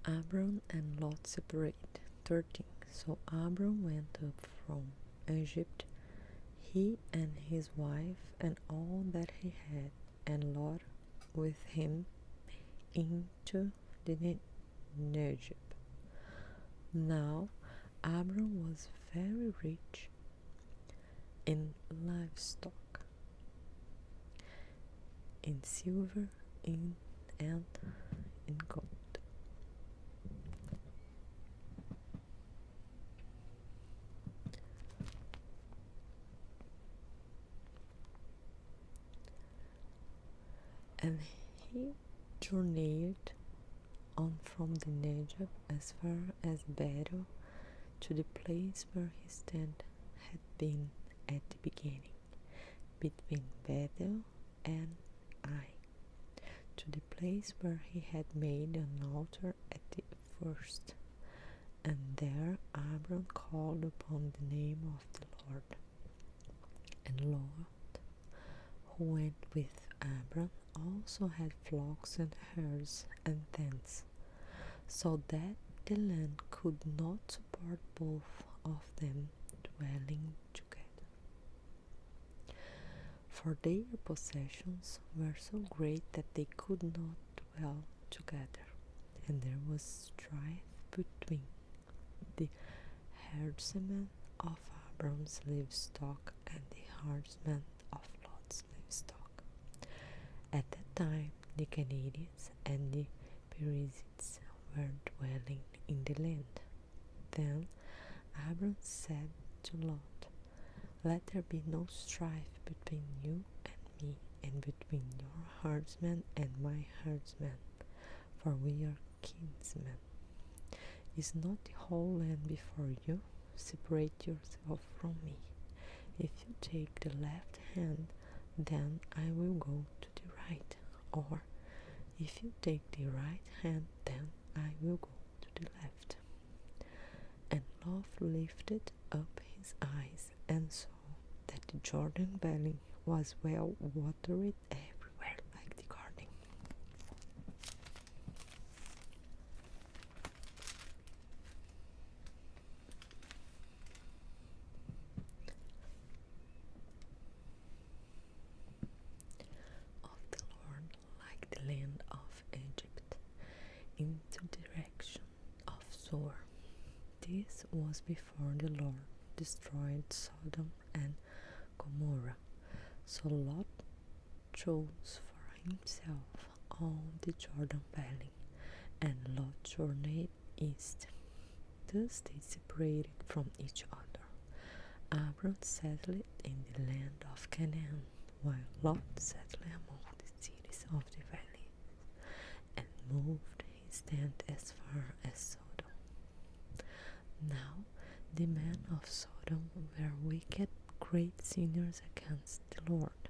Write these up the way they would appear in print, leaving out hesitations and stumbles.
Abram and Lot Separate. 13. So Abram went up from Egypt, he and his wife and all that he had, and Lot with him, into the Negev. Now Abram was very rich in livestock, in silver, and in gold. And he journeyed on from the Negev as far as Bethel, to the place where his tent had been at the beginning, between Bethel and Ai, to the place where he had made an altar at the first. And there Abram called upon the name of the Lord. And Lot, who went with Abram, also had flocks and herds and tents, so that the land could not support both of them dwelling together. For their possessions were so great that they could not dwell together, and there was strife between the herdsmen of Abram's livestock and the herdsmen of Lot's livestock. At that time, the Canaanites and the Perizzites were dwelling in the land. Then Abram said to Lot, "Let there be no strife between you and me, and between your herdsmen and my herdsmen, for we are kinsmen. Is not the whole land before you? Separate yourself from me. If you take the left hand, then I will go to the right, or if you take the right hand, then I will go to the left." And Lot lifted up his eyes and saw that the Jordan Valley was well watered everywhere like the garden. Of the Lord, like the land of Egypt, into the direction of Zoar. This was before the Lord destroyed Sodom and Gomorrah. So Lot chose for himself all the Jordan Valley, and Lot journeyed east. Thus they separated from each other. Abram settled in the land of Canaan, while Lot settled among the cities of the valley, and moved his tent as far as Sodom. Now the men of Sodom were wicked, great sinners against the Lord.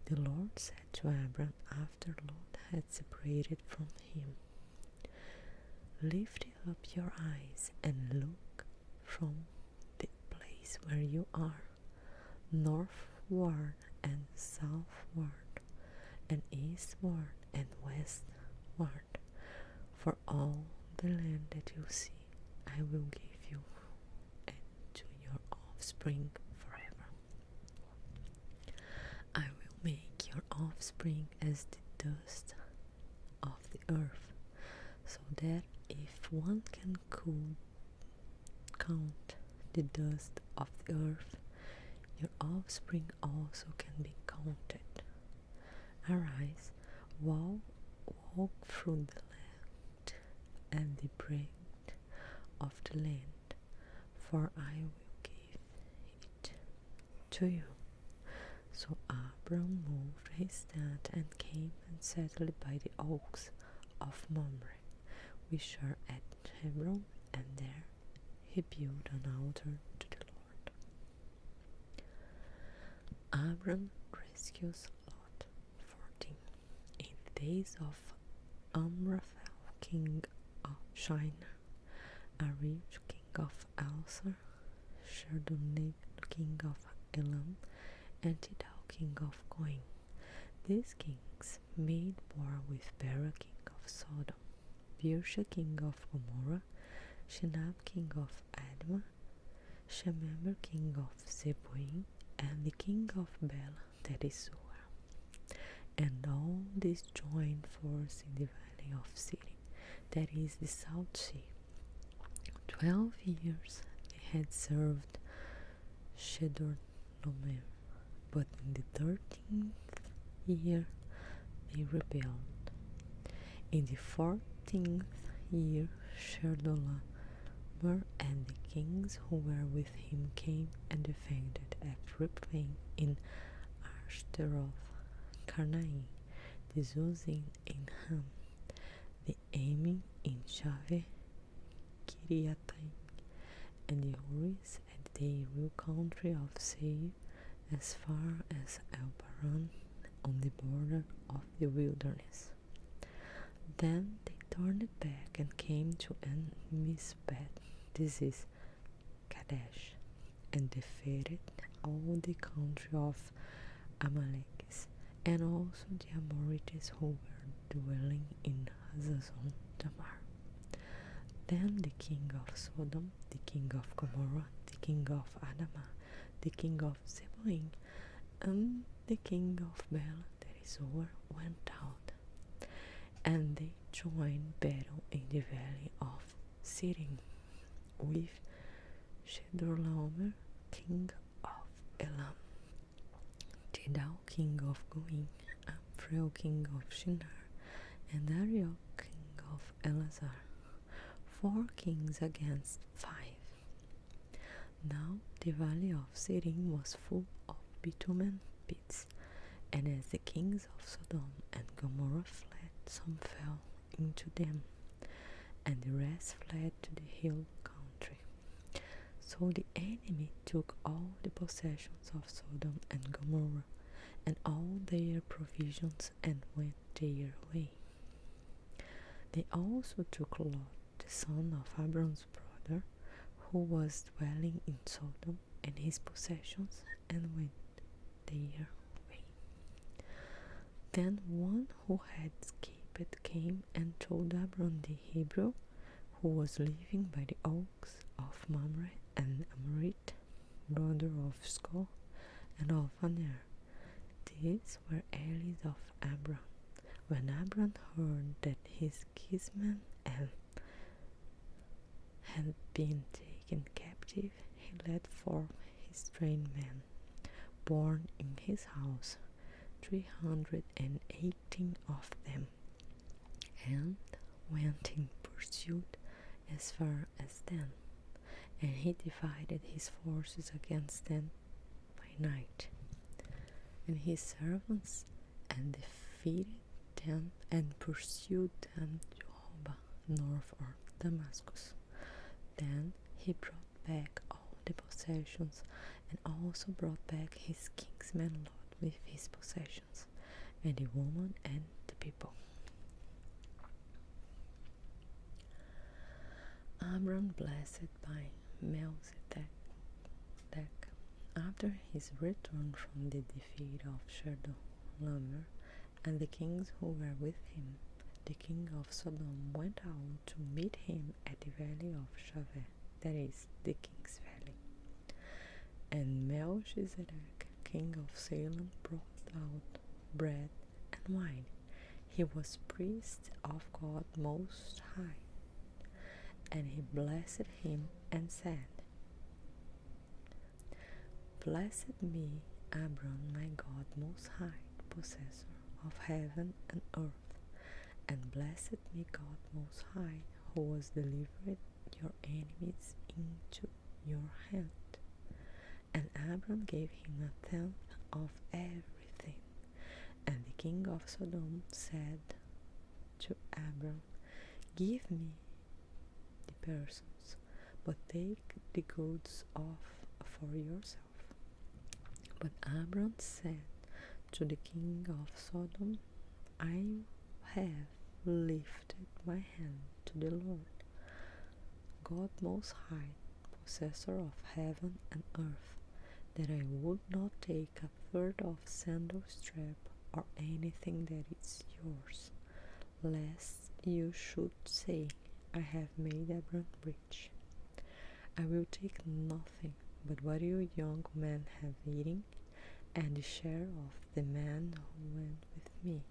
The Lord said to Abram after Lot had separated from him, "Lift up your eyes and look from the place where you are, northward and southward, and eastward and westward, for all the land that you see I will give you and to your offspring forever. I will make your offspring as the dust of the earth, so that if one can count the dust of the earth, your offspring also can be counted. Arise, walk through the land and the breadth of the land, for I will give it to you." So Abram moved his tent and came and settled by the oaks of Mamre, which are at Hebron, and there he built an altar to the Lord. Abram rescues Lot. 14. In the days of Amraphel, king of Shinar, Ariel, king of Elser, Shardoneg, king of Elam, and Tidal, king of Goim. These kings made war with Bera, king of Sodom. Birsha, king of Gomorrah, Shinab, king of Admah, Shemeber, king of Zeboim, and the king of Bela, that is Zoar. And all these joined force in the valley of Siddim, that is the South Sea. 12 years they had served Chedorlaomer, but in the 13th year they rebelled. In the 14th year Chedorlaomer and the kings who were with him came and defended Ephraim in Ashtaroth, Karnaim, the Zuzim in Ham, the Emim in Shaveh, Kiriataim, and the Houris at the real country of Seir, as far as El-Paran, on the border of the wilderness. Then they turned back and came to En-Misbet, this is Kadesh, and defeated all the country of Amalekites, and also the Amorites who were dwelling in Hazazon Tamar. Then the king of Sodom, the king of Gomorrah, the king of Admah, the king of Zeboim, and the king of Bela, that is Zoar, went out, and they joined battle in the valley of Siddim with Chedorlaomer, king of Elam, Tidal, king of Goim, Amphrael, king of Shinar, and Arioch, king of Elazar. 4 kings against 5. Now the valley of Siddim was full of bitumen pits, and as the kings of Sodom and Gomorrah fled, some fell into them, and the rest fled to the hill country. So the enemy took all the possessions of Sodom and Gomorrah, and all their provisions, and went their way. They also took Lot, the son of Abram's brother, who was dwelling in Sodom, and his possessions, and went their way. Then one who had escaped came and told Abram the Hebrew, who was living by the oaks of Mamre, and Amorite, brother of Eshcol, and of Aner. These were allies of Abram. When Abram heard that his kinsman had been taken captive, he led forth his trained men, born in his house, 318 of them, and went in pursuit as far as Dan. And he divided his forces against them by night, and his servants, and defeated them, and pursued them to Hobah, north of Damascus. Then he brought back all the possessions, and also brought back his kinsman Lot with his possessions, and the woman and the people. Abram blessed by Melchizedek. After his return from the defeat of Chedorlaomer and the kings who were with him, the king of Sodom went out to meet him at the valley of Shaveh, that is, the king's valley. And Melchizedek, king of Salem, brought out bread and wine. He was priest of God Most High. And he blessed him and said, Blessed be Abram, my God Most High, possessor of heaven and earth, and blessed be God Most High, who has delivered your enemies into your hand. And Abram gave him 1/10 of everything. And the king of Sodom said to Abram, Give me the persons, but take the goods off for yourself. But Abram said to the king of Sodom, I have lifted my hand to the Lord, God Most High, possessor of heaven and earth, that I would not take 1/3 of sandal strap or anything that is yours, lest you should say, I have made Abram rich. I will take nothing but what you young men have eaten, and the share of the man who went with me.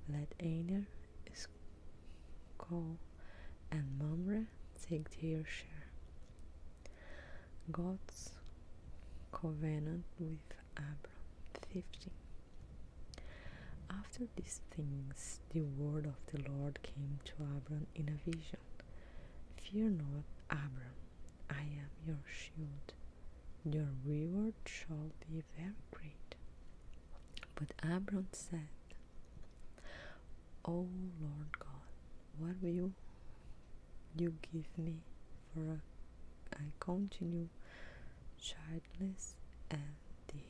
Let Aner, Eshcol, and Mamre take their share. God's covenant with Abram. 15. After these things, the word of the Lord came to Abram in a vision. Fear not, Abram, I am your shield. Your reward shall be very great. But Abram said, O Lord God, what will you give me, for I continue childless, and the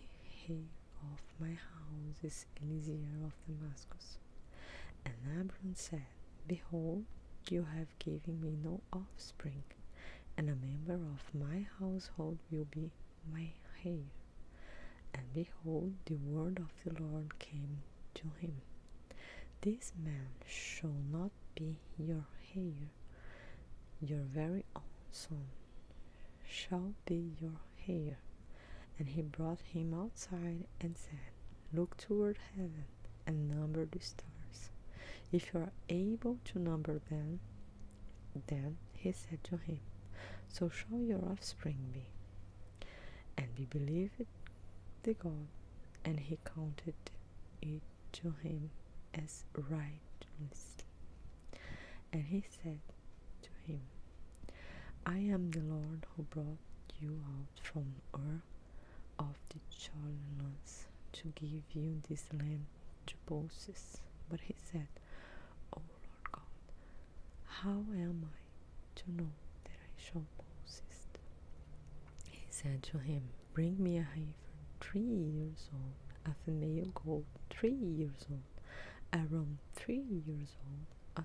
hair of my house is Eliezer of Damascus? And Abram said, Behold, you have given me no offspring, and a member of my household will be my heir. And behold, the word of the Lord came to him. This man shall not be your heir, your very own son shall be your heir. And he brought him outside and said, Look toward heaven and number the stars, if you are able to number them. Then he said to him, So shall your offspring be. And he believed the God, and he counted it to him as righteousness. And he said to him, I am the Lord who brought you out from Ur of the Chaldeans to give you this land to possess. But he said, O Lord God, how am I to know that I shall possess? He said to him, Bring me a heifer 3 years old, a female goat 3 years old, a ram 3 years old, a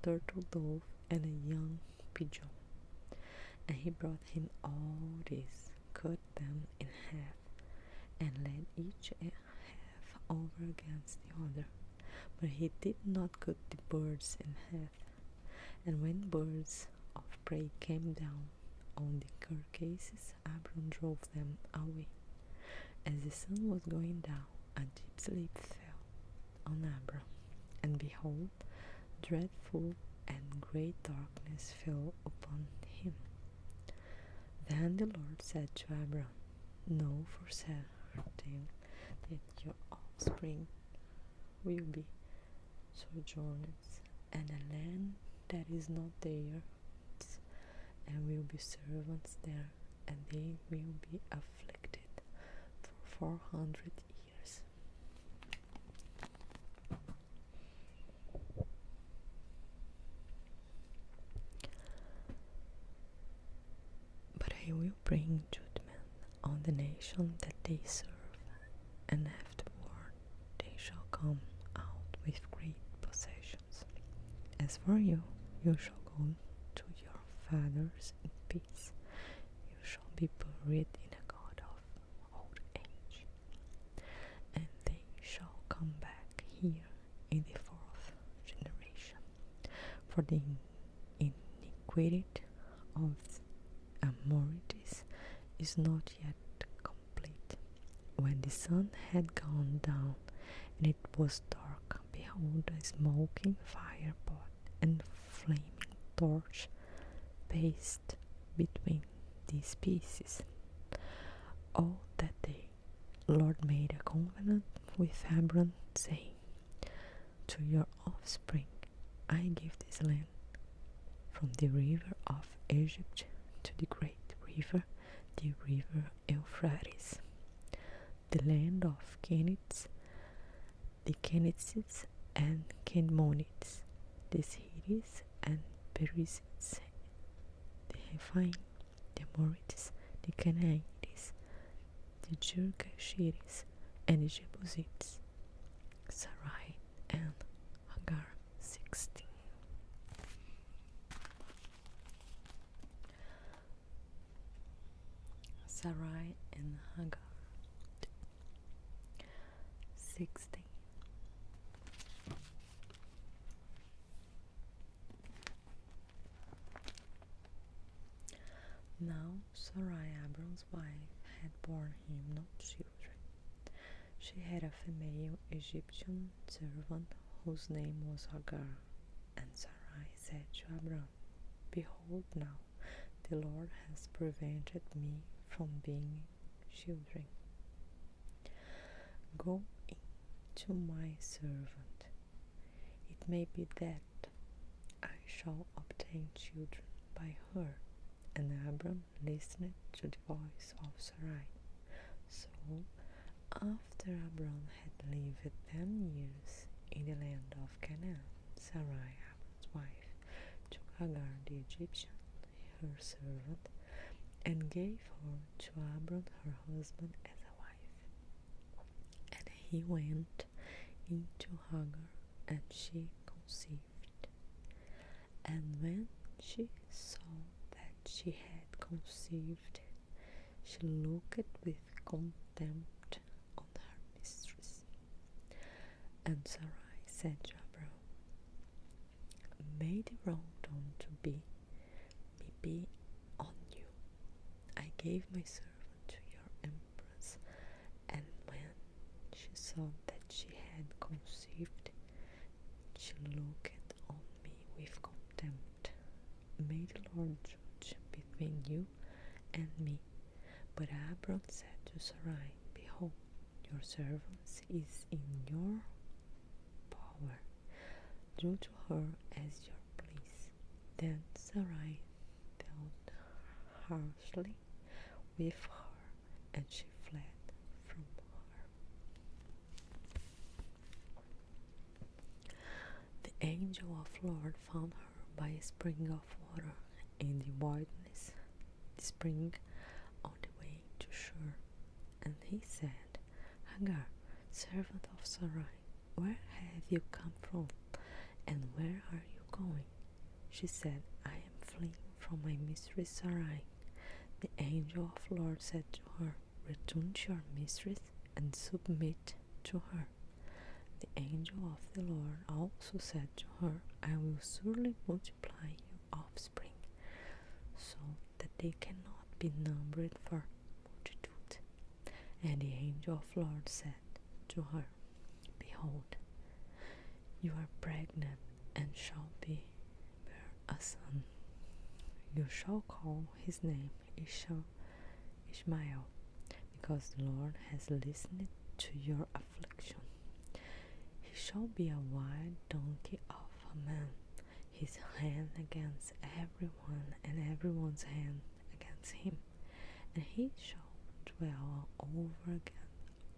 turtle dove, and a young pigeon. And he brought him all this, cut them in half, and laid each half over against the other. But he did not cut the birds in half. And when birds of prey came down on the carcasses, Abram drove them away. As the sun was going down, a deep sleep fell on Abram, and behold, dreadful and great darkness fell upon him. Then the Lord said to Abram, Know for certain that your offspring will be sojourners in a land that is not theirs, and will be servants there, and they will be afflicted for 400 years. But I will bring judgment on the nation that they serve, and afterward they shall come out with great possessions. As for you, you shall go to your fathers in peace. You shall be buried in a god of old age, and they shall come back here in the 4th generation. For the iniquity of Amorites is not yet complete. When the sun had gone down and it was dark, behold, a smoking fire pot and flaming torch passed between these pieces. All that day, Lord made a covenant with Abram, saying, To your offspring I give this land, from the river of Egypt to the great river, the river Euphrates, the land of Kenites, the Kenizzites and Kenmonites, the Hittites and Perizzites, the Rephaim, the Amorites, the Canaanites, the Girgashites, and the Jebusites. Sarai and Hagar. 16. Sarai and Hagar. 16. Now Sarai, Abram's wife, had borne him no children. She had a female Egyptian servant whose name was Hagar. And Sarai said to Abram, "Behold now, the Lord has prevented me from being children. Go in to my servant. It may be that I shall obtain children by her." And Abram listened to the voice of Sarai. So, after Abram had lived 10 years in the land of Canaan, Sarai, Abram's wife, took Hagar the Egyptian, her servant, and gave her to Abram her husband as a wife. And he went into Hagar, and she conceived. And when she saw that she had conceived, she looked with contempt on her mistress. And Sarai said to Abram, "May the wrong done to me be on you. I gave my servant to your empress." And when she saw that she had conceived, she looked on me with contempt. May the Lord judge between you and me. But Abram said to Sarai, "Behold, your servant is in your power. Do to her as you please." Then Sarai dealt harshly with her, and she fled from her. The angel of the Lord found her by a spring of water in the wilderness, the spring on the way to Shur. And he said, "Hagar, servant of Sarai, where have you come from, and where are you going?" She said, "I am fleeing from my mistress Sarai." The angel of the Lord said to her, "Return to your mistress and submit to her." The angel of the Lord also said to her, "I will surely multiply your offspring, so that they cannot be numbered for multitude." And the angel of the Lord said to her, "Behold, you are pregnant and shall bear a son. You shall call his name Ishmael, because the Lord has listened to your affliction. He shall be a wild donkey of a man, his hand against everyone, and everyone's hand against him, and he shall dwell over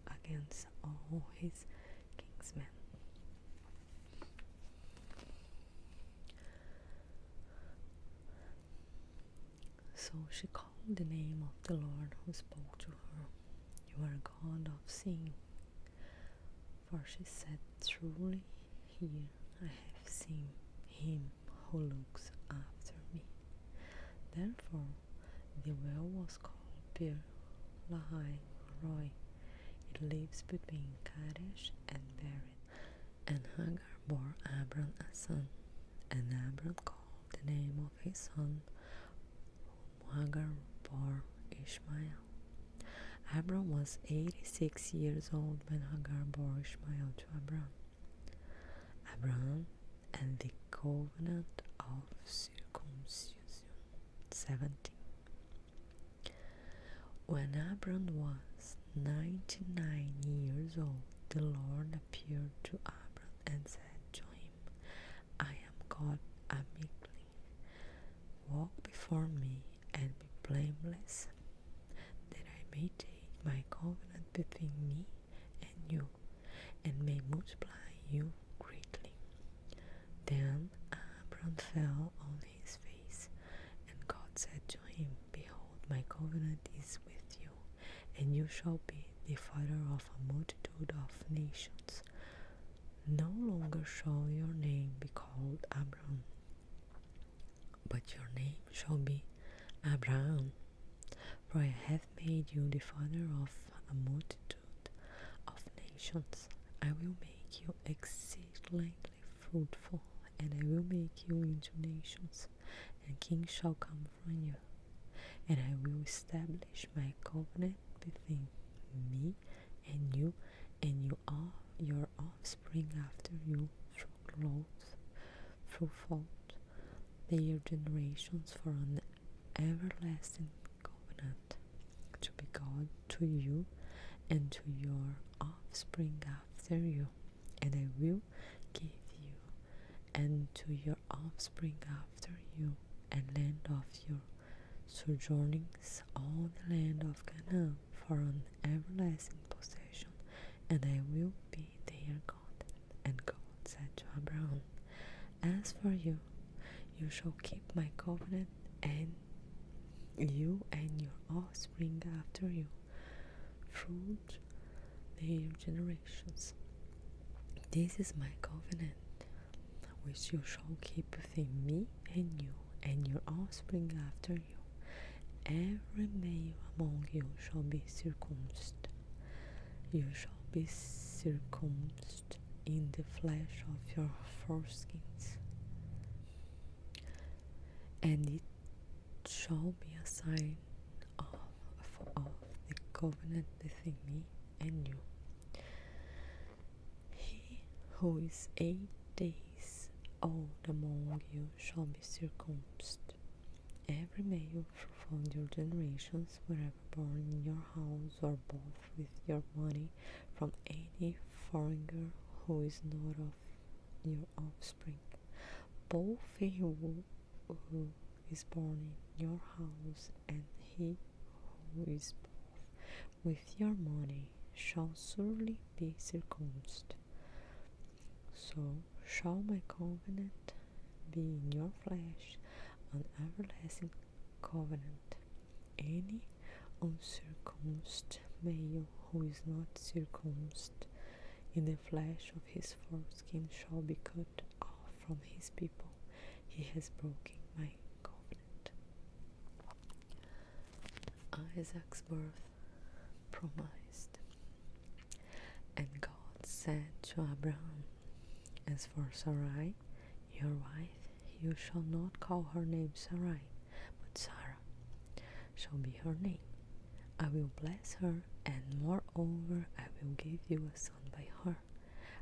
against all his kinsmen." So she called the name of the Lord who spoke to her, "You are God of seeing." For she said, "Truly here I have seen him who looks after me." Therefore the well was called Bir Lahai Roi. It lives between Kadesh and Bered. And Hagar bore Abram a son, and Abram called the name of his son, whom Hagar bore, Ishmael. Abram was 86 years old when Hagar bore Ishmael to Abram. Abram and the covenant of circumcision. 17. When Abram was 99 years old, the Lord appeared to Abram and said to him, "I am God Almighty. Walk before me and be blameless, that I may take my covenant between me and you, and may multiply you greatly." Then Abram fell on his face, and God said to him, "Behold, my covenant is with you, and you shall be the father of a multitude of nations. No longer shall your name be called Abram, but your name shall be Abraham, for I have made you the father of a multitude of nations. I will make you exceedingly fruitful, and I will make you into nations, and kings shall come from you. and I will establish my covenant between me and you your offspring after you through fault, their generations, for an everlasting covenant, to be God to you and to your offspring after you. And I will give you and to your offspring after you a land of your sojournings, all the land of Canaan, for an everlasting possession, and I will be their God. And God said to Abram, as for you, you shall keep my covenant, and you and your offspring after you, through their generations. This is my covenant, which you shall keep between me and you and your offspring after you. Every male among you shall be circumcised. You shall be circumcised in the flesh of your foreskins, and it shall be a sign of the covenant between me and you. He who is 8 days old among you shall be circumcised. Every male from your generations, wherever born in your house or bought with your money from any foreigner who is not of your offspring, both he who is born in your house and he who is bought with your money shall surely be circumcised. So shall my covenant be in your flesh, an everlasting covenant. Any uncircumcised male who is not circumcised in the flesh of his foreskin shall be cut off from his people. He has broken my covenant. Isaac's birth promised. And God said to Abram, as for Sarai, your wife, you shall not call her name Sarai, but Sarah shall be her name. I will bless her, and moreover I will give you a son by her.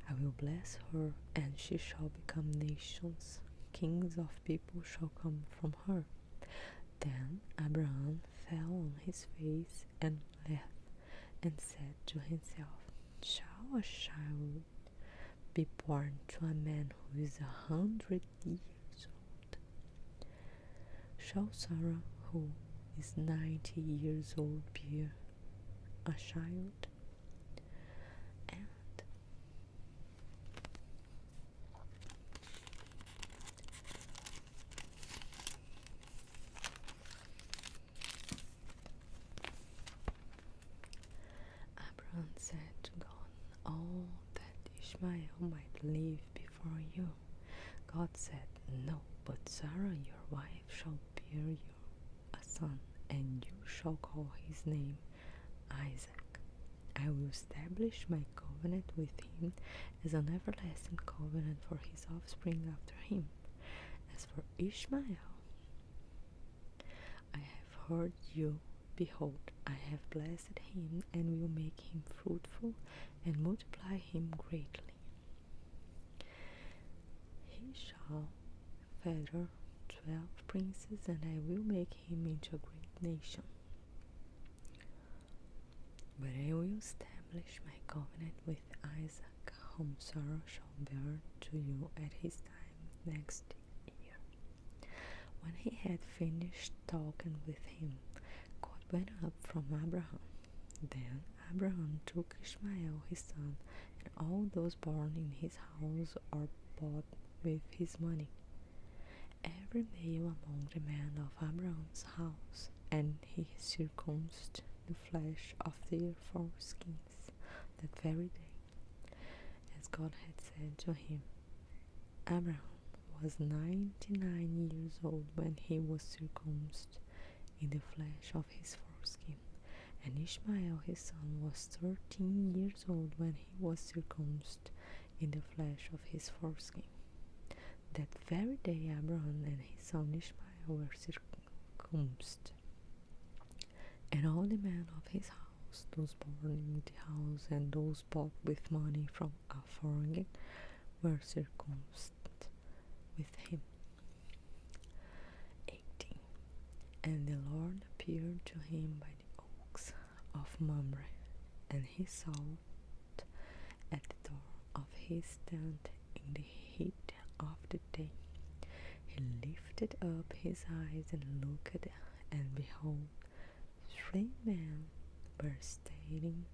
I will bless her, and she shall become nations. Kings of people shall come from her. Then Abram fell on his face and laughed, and said to himself, shall a child be born to a man who is 100 years old? Shall Sarah, who is 90 years old, bear a child? And Abram said to God, oh, that Ishmael might live before you. God said, no, but Sarah your wife shall bear you a son, and you shall call his name Isaac. I will establish my covenant with him as an everlasting covenant for his offspring after him. As for Ishmael, I have heard you. Behold, I have blessed him, and will make him fruitful, and multiply him greatly. He shall father 12 princes, and I will make him into a great nation. But I will establish my covenant with Isaac, whom Sarah shall bear to you at his time next year. When he had finished talking with him, God went up from Abraham. Then Abraham took Ishmael his son, and all those born in his house or bought with his money, every male among the men of Abraham's house, and he circumcised the flesh of their foreskins that very day, as God had said to him. Abraham was 99 years old when he was circumcised in the flesh of his foreskin, and Ishmael his son was 13 years old when he was circumcised in the flesh of his foreskin. That very day Abraham and his son Ishmael were circumcised. And all the men of his house, those born in the house and those bought with money from a foreign, were circumcised with him. 18. And the Lord appeared to him by the oaks of Mamre, and he sat at the door of his tent in the heat of the day. He lifted up his eyes and looked, and behold, 3 men were standing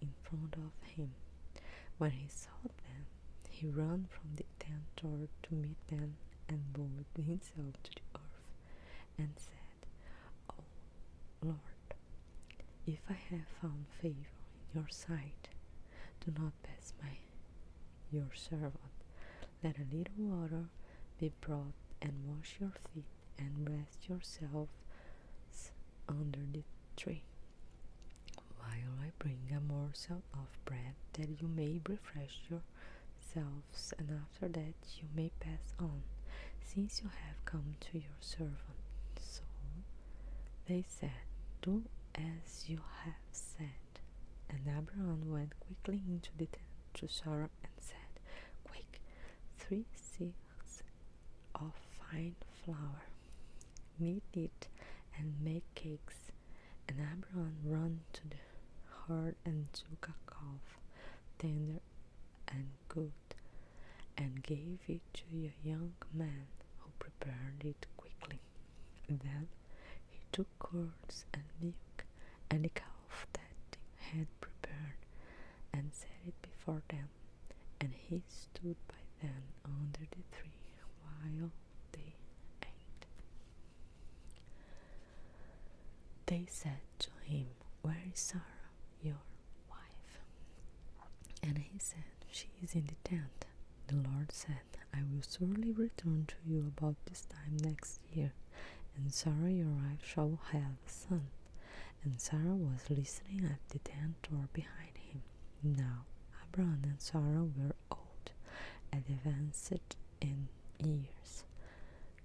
in front of him. When he saw them, he ran from the tent door to meet them and bowed himself to the earth and said, "O Lord, if I have found favor in your sight, do not pass by your servant. Let a little water be brought and wash your feet and rest yourselves under the tree, while I bring a morsel of bread that you may refresh yourselves, and after that you may pass on, since you have come to your servant." So they said, "Do as you have said." And Abram went quickly into the tent to Sarah and said, "Quick, 3 seahs of fine flour, knead it and make cakes." And Abram ran to the herd and took a calf, tender and good, and gave it to a young man who prepared it quickly. Then he took curds and milk and the calf that he had prepared and set it before them, and he stood by them under the tree while they ate. They said to him, "Where is Sarah, your wife?" And he said, "She is in the tent." The Lord said, "I will surely return to you about this time next year, and Sarah your wife shall have a son." And Sarah was listening at the tent door behind him. Now Abram and Sarah were old and advanced in years.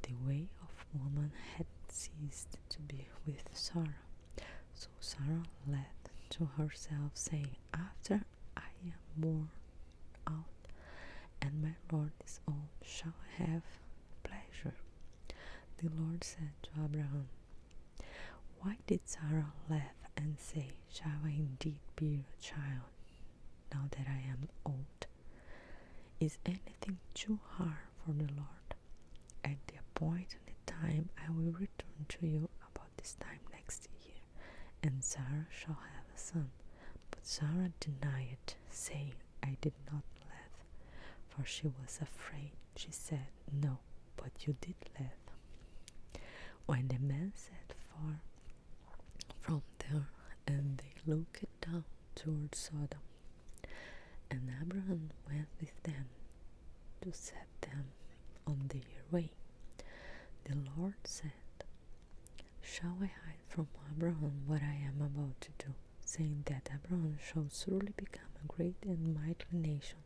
The way of woman had ceased to be with Sarah. So Sarah laughed to herself, saying, "After I am worn out and my Lord is old, shall I have pleasure?" The Lord said to Abraham, "Why did Sarah laugh and say, 'Shall I indeed bear a child, now that I am old?' Is anything too hard for the Lord? At the appointed time I will return to you about this time next year, and Sarah shall have a son." But Sarah denied, saying, "I did not laugh," for she was afraid. She said, "No, but you did laugh." When the men set far from there, and they looked down toward Sodom, and Abram went with them to set them on their way, the Lord said, "Shall I hide from Abram what I am about to do?" Saying that Abram shall surely become a great and mighty nation,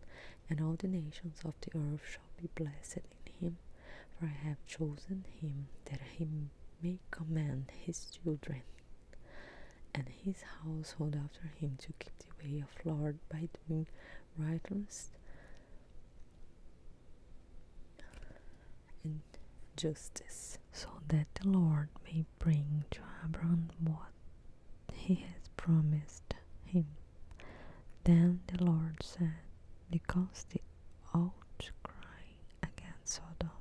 and all the nations of the earth shall be blessed in him, for I have chosen him that he may command his children and his household after him to keep the way of the Lord by doing righteousness and justice, so that the Lord may bring to Abram what he has promised him. Then the Lord said, "Because the outcry against Sodom